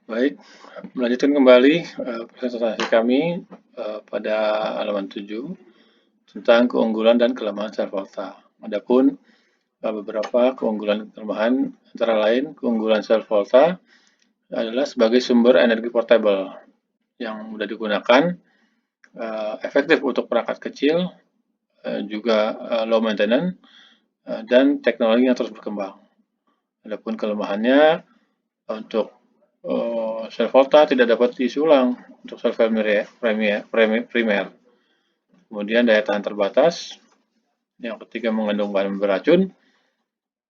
Baik, melanjutkan kembali presentasi kami pada halaman 7 tentang keunggulan dan kelemahan sel volta. Adapun beberapa keunggulan dan kelemahan antara lain keunggulan sel volta adalah sebagai sumber energi portable yang mudah digunakan, efektif untuk perangkat kecil, juga low maintenance, dan teknologi yang terus berkembang. Adapun kelemahannya untuk sel volta tidak dapat diisi ulang untuk sel primer. Kemudian daya tahan terbatas. Yang ketiga mengandung bahan beracun.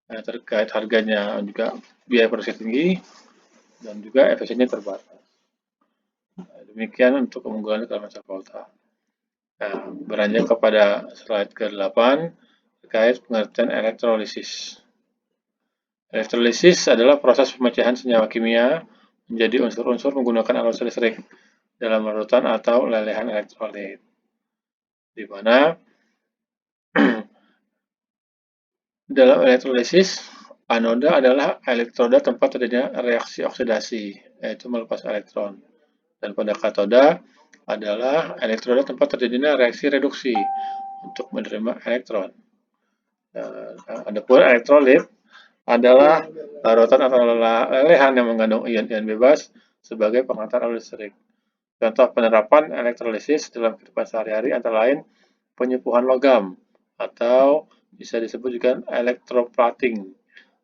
Terkait harganya juga biaya produksi tinggi dan juga efisiennya terbatas. Demikian untuk keunggulan kelemahan sel volta. Nah, beranjak kepada slide ke-8 terkait pengertian elektrolisis. Elektrolisis adalah proses pemecahan senyawa kimia menjadi unsur-unsur menggunakan arus listrik dalam larutan atau lelehan elektrolit, di mana dalam elektrolisis, anoda adalah elektroda tempat terjadinya reaksi oksidasi, yaitu melepas elektron. Dan pada katoda adalah elektroda tempat terjadinya reaksi reduksi untuk menerima elektron. Adapun elektrolit adalah larutan atau lelehan yang mengandung ion-ion bebas sebagai pengantar arus listrik. Contoh penerapan elektrolisis dalam kehidupan sehari-hari antara lain penyembuhan logam atau bisa disebut juga electroplating.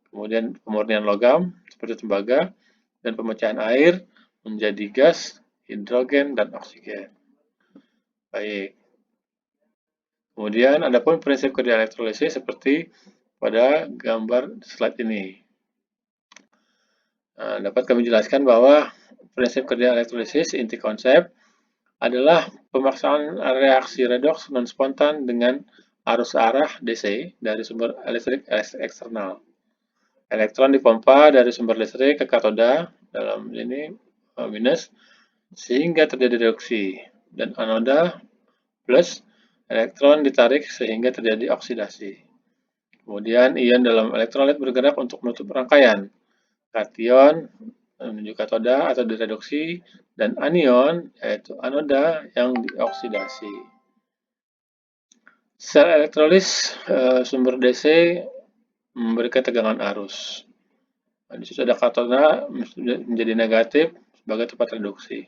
Kemudian pemurnian logam seperti tembaga dan pemecahan air menjadi gas, hidrogen, dan oksigen. Baik. Kemudian adapun prinsip kerja elektrolisis seperti pada gambar slide ini. Dapat kami jelaskan bahwa prinsip kerja elektrolisis inti konsep adalah pemaksaan reaksi redoks non-spontan dengan arus arah DC dari sumber listrik eksternal. Elektron dipompa dari sumber listrik ke katoda dalam ini minus sehingga terjadi reduksi dan anoda plus elektron ditarik sehingga terjadi oksidasi. Kemudian ion dalam elektrolit bergerak untuk menutup rangkaian. Kation menuju katoda atau direduksi dan anion yaitu anoda yang dioksidasi. Sel elektrolis sumber DC memberikan tegangan arus. Di situ ada katoda menjadi negatif sebagai tempat reduksi.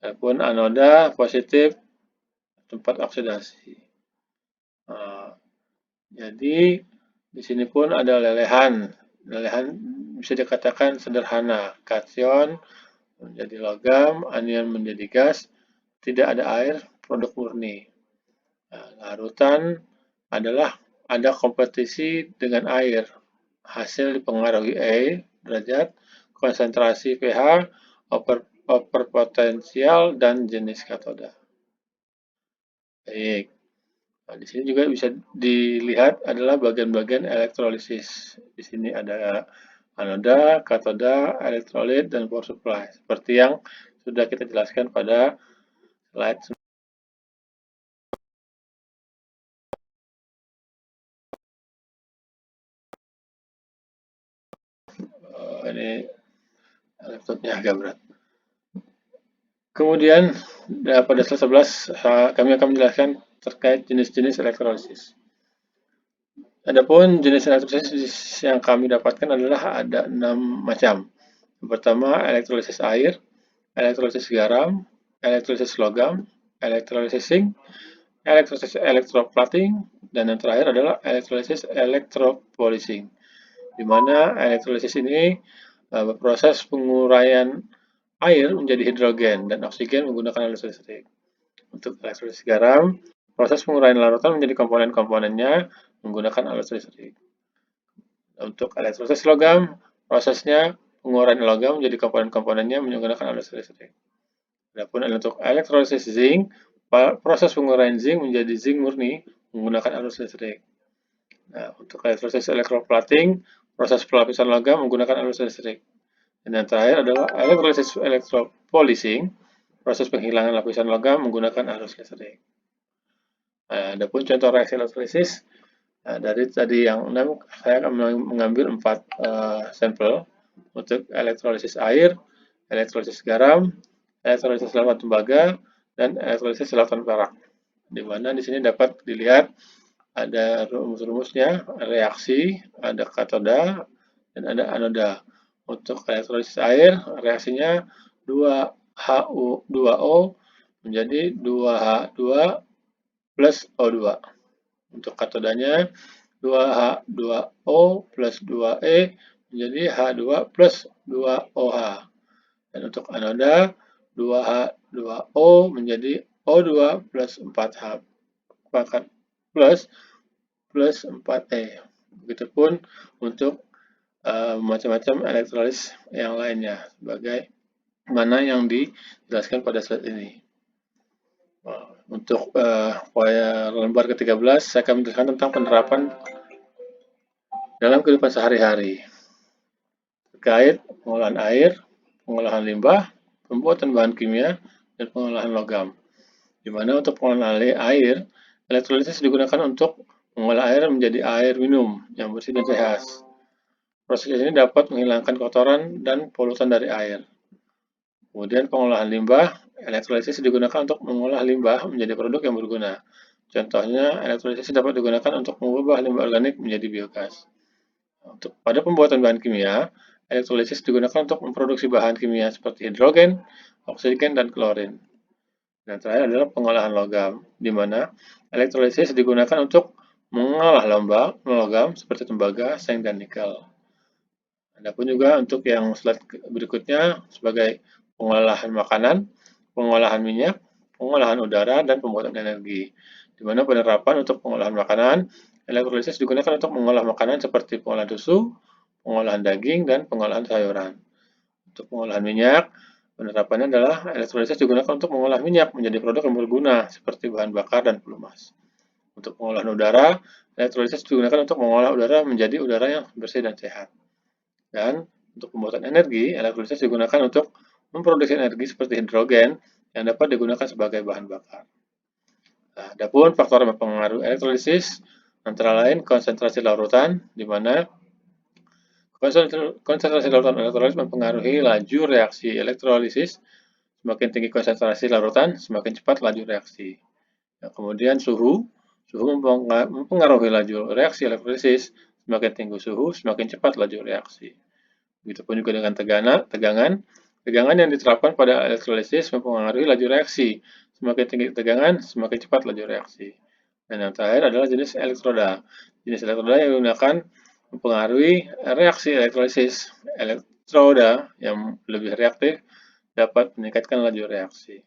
Adapun anoda positif tempat oksidasi. Jadi di sini pun ada lelehan. Lelehan bisa dikatakan sederhana. Kation menjadi logam, anion menjadi gas, tidak ada air, produk murni. Larutan adalah ada kompetisi dengan air. Hasil dipengaruhi E derajat, konsentrasi pH, overpotensial, dan jenis katoda. Baik. Nah, di sini juga bisa dilihat adalah bagian-bagian elektrolisis. Di sini ada anoda, katoda, elektrolit, dan power supply. Seperti yang sudah kita jelaskan pada slide. Ini laptopnya agak berat. Kemudian pada slide 11 kami akan menjelaskan terkait jenis-jenis elektrolisis. Adapun jenis elektrolisis yang kami dapatkan adalah ada 6 macam. Yang pertama elektrolisis air, elektrolisis garam, elektrolisis logam, elektrolisis zinc, elektrolisis electroplating, dan yang terakhir adalah elektrolisis electropolising. Di mana elektrolisis ini berproses penguraian air menjadi hidrogen dan oksigen menggunakan arus listrik. Untuk elektrolisis garam, proses penguraian larutan menjadi komponen-komponennya menggunakan arus listrik. Untuk elektrolisis logam, prosesnya penguraian logam menjadi komponen-komponennya menggunakan arus listrik. Adapun untuk elektrolisis zinc, proses penguraian zinc menjadi zinc murni menggunakan arus listrik. Nah, untuk elektrolisis electroplating, proses pelapisan logam menggunakan arus listrik. Dan yang terakhir adalah elektrolisis electropolising, proses penghilangan lapisan logam menggunakan arus listrik. Nah, adapun contoh reaksi elektrolisis, dari tadi yang 6, saya akan mengambil 4 sampel untuk elektrolisis air, elektrolisis garam, elektrolisis larutan tembaga, dan elektrolisis larutan perak. Di mana di sini dapat dilihat ada rumus-rumusnya, reaksi, ada katoda, dan ada anoda. Untuk elektrolisis air, reaksinya 2HU2O menjadi 2H2 plus O2. Untuk katodanya 2H2O plus 2E menjadi H2 plus 2OH. Dan untuk anoda 2H2O menjadi O2 plus 4H plus 4E. Begitupun untuk macam-macam elektrolis yang lainnya, sebagai mana yang dijelaskan pada slide ini. Untuk lembar ke-13, saya akan menjelaskan tentang penerapan dalam kehidupan sehari-hari terkait pengolahan air, pengolahan limbah, pembuatan bahan kimia, dan pengolahan logam. Di mana untuk pengolahan air, elektrolisis digunakan untuk mengolah air menjadi air minum yang bersih dan sehat. Proses ini dapat menghilangkan kotoran dan polutan dari air. Kemudian pengolahan limbah, elektrolisis digunakan untuk mengolah limbah menjadi produk yang berguna. Contohnya, elektrolisis dapat digunakan untuk mengubah limbah organik menjadi biogas. Pada pembuatan bahan kimia, elektrolisis digunakan untuk memproduksi bahan kimia seperti hidrogen, oksigen, dan klorin. Dan terakhir adalah pengolahan logam, di mana elektrolisis digunakan untuk mengolah logam seperti tembaga, seng, dan nikel. Adapun juga untuk yang slide berikutnya sebagai pengolahan makanan, pengolahan minyak, pengolahan udara, dan pembuatan energi. Di mana penerapan untuk pengolahan makanan, elektrolisis digunakan untuk mengolah makanan seperti pengolahan susu, pengolahan daging, dan pengolahan sayuran. Untuk pengolahan minyak, penerapannya adalah elektrolisis digunakan untuk mengolah minyak menjadi produk yang berguna seperti bahan bakar dan pelumas. Untuk pengolahan udara, elektrolisis digunakan untuk mengolah udara menjadi udara yang bersih dan sehat. Dan untuk pembuatan energi, elektrolisis digunakan untuk memproduksi energi seperti hidrogen yang dapat digunakan sebagai bahan bakar. Adapun faktor yang mempengaruhi elektrolisis antara lain konsentrasi larutan, di mana konsentrasi larutan elektrolit mempengaruhi laju reaksi elektrolisis. Semakin tinggi konsentrasi larutan, semakin cepat laju reaksi. Kemudian suhu mempengaruhi laju reaksi elektrolisis. Semakin tinggi suhu, semakin cepat laju reaksi. Begitupun juga dengan tegangan. Tegangan yang diterapkan pada elektrolisis mempengaruhi laju reaksi. Semakin tinggi tegangan, semakin cepat laju reaksi. Dan yang terakhir adalah jenis elektroda. Jenis elektroda yang digunakan mempengaruhi reaksi elektrolisis. Elektroda yang lebih reaktif dapat meningkatkan laju reaksi.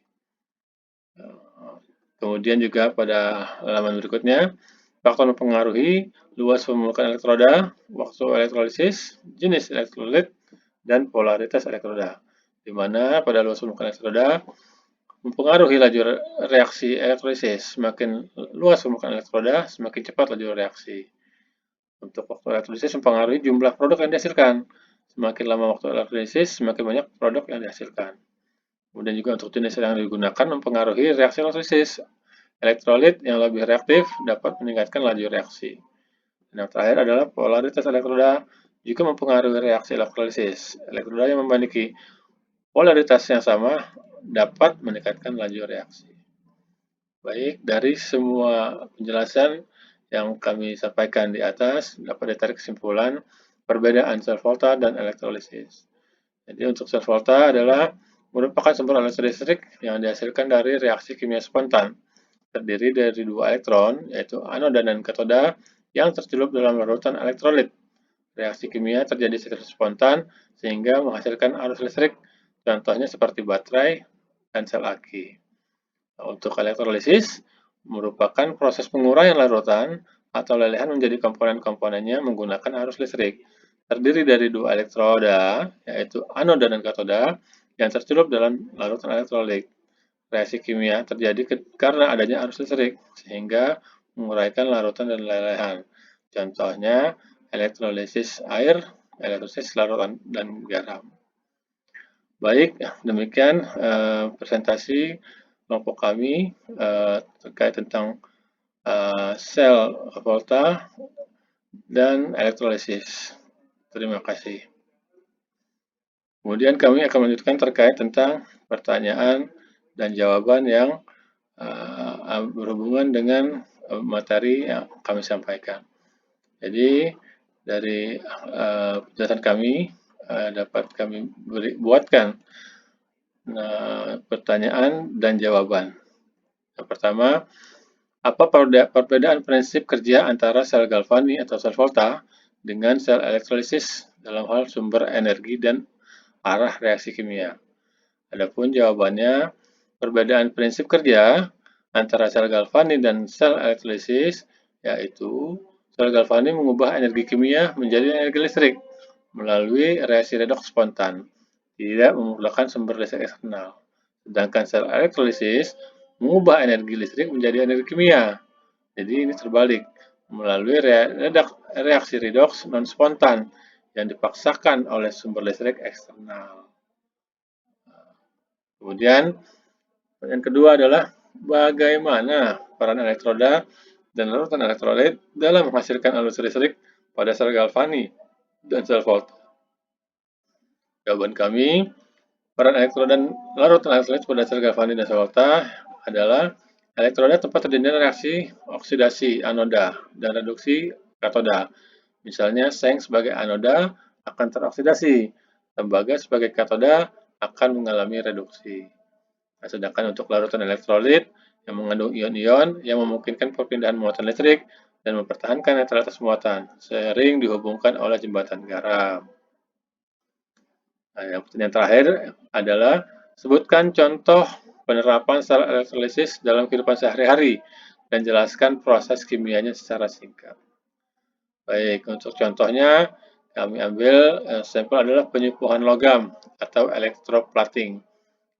Kemudian juga pada halaman berikutnya, faktor mempengaruhi luas pemulukan elektroda, waktu elektrolisis, jenis elektrolit, dan polaritas elektroda. Di mana pada luas pemulukan elektroda mempengaruhi laju reaksi elektrolisis. Semakin luas pemulukan elektroda, semakin cepat laju reaksi. Untuk waktu elektrolisis mempengaruhi jumlah produk yang dihasilkan. Semakin lama waktu elektrolisis, semakin banyak produk yang dihasilkan. Kemudian juga untuk jenis yang digunakan mempengaruhi reaksi elektrolisis. Elektrolit yang lebih reaktif dapat meningkatkan laju reaksi. Dan yang terakhir adalah polaritas elektroda juga mempengaruhi reaksi elektrolisis. Elektroda yang memiliki polaritas yang sama dapat meningkatkan laju reaksi. Baik, dari semua penjelasan yang kami sampaikan di atas, dapat ditarik kesimpulan perbedaan sel volta dan elektrolisis. Jadi untuk sel volta adalah merupakan sumber aliran listrik yang dihasilkan dari reaksi kimia spontan, terdiri dari dua elektron, yaitu anoda dan katoda, yang tercelup dalam larutan elektrolit. Reaksi kimia terjadi secara spontan, sehingga menghasilkan arus listrik, contohnya seperti baterai dan sel aki. Untuk elektrolisis, merupakan proses penguraian larutan atau lelehan menjadi komponen-komponennya menggunakan arus listrik. Terdiri dari dua elektroda, yaitu anoda dan katoda, yang tercelup dalam larutan elektrolit. Reaksi kimia terjadi karena adanya arus listrik, sehingga menguraikan larutan dan lelehan. Contohnya, elektrolisis air, elektrolisis larutan dan garam. Baik, demikian presentasi kelompok kami terkait tentang sel volta dan elektrolisis. Terima kasih. Kemudian kami akan melanjutkan terkait tentang pertanyaan dan jawaban yang berhubungan dengan materi yang kami sampaikan. Jadi dari penjelasan kami dapat kami buatkan pertanyaan dan jawaban. Yang pertama, apa perbedaan prinsip kerja antara sel galvani atau sel volta dengan sel elektrolisis dalam hal sumber energi dan arah reaksi kimia? Adapun jawabannya, perbedaan prinsip kerja antara sel galvani dan sel elektrolisis yaitu sel galvani mengubah energi kimia menjadi energi listrik melalui reaksi redoks spontan, tidak memerlukan sumber listrik eksternal. Sedangkan sel elektrolisis mengubah energi listrik menjadi energi kimia. Jadi ini terbalik, melalui reaksi redoks non-spontan yang dipaksakan oleh sumber listrik eksternal. Kemudian yang kedua adalah bagaimana peran elektroda dan larutan elektrolit dalam menghasilkan arus listrik pada sel galvani dan sel volta. Jawaban kami, peran elektroda dan larutan elektrolit pada sel galvani dan sel volta adalah elektroda tempat terjadinya reaksi oksidasi anoda dan reduksi katoda. Misalnya seng sebagai anoda akan teroksidasi, tembaga sebagai katoda akan mengalami reduksi. Nah, sedangkan untuk larutan elektrolit yang mengandung ion-ion yang memungkinkan perpindahan muatan listrik dan mempertahankan netralitas muatan, sering dihubungkan oleh jembatan garam. Nah, yang pertanyaan terakhir adalah sebutkan contoh penerapan sel elektrolisis dalam kehidupan sehari-hari dan jelaskan proses kimianya secara singkat. Baik, untuk contohnya kami ambil sampel adalah penyembuhan logam atau electroplating,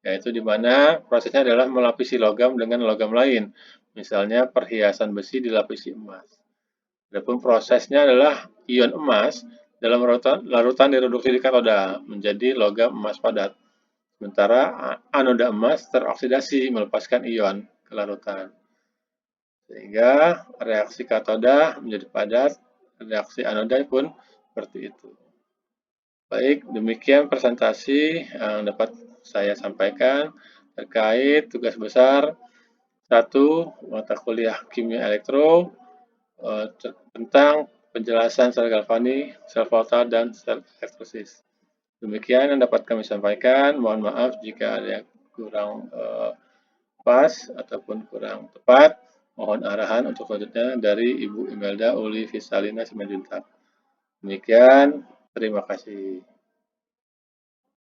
yaitu di mana prosesnya adalah melapisi logam dengan logam lain, misalnya perhiasan besi dilapisi emas. Adapun prosesnya adalah ion emas dalam larutan direduksi di katoda menjadi logam emas padat, sementara anoda emas teroksidasi melepaskan ion ke larutan. Sehingga reaksi katoda menjadi padat, reaksi anoda pun seperti itu. Baik, demikian presentasi yang dapat saya sampaikan terkait tugas besar 1 mata kuliah kimia elektro tentang penjelasan sel galvani, sel volta, dan sel elektrolisis. Demikian yang dapat kami sampaikan. Mohon maaf jika ada yang kurang pas ataupun kurang tepat. Mohon arahan untuk selanjutnya dari Ibu Imelda Uli Visalina Simanjuntak. Demikian, terima kasih.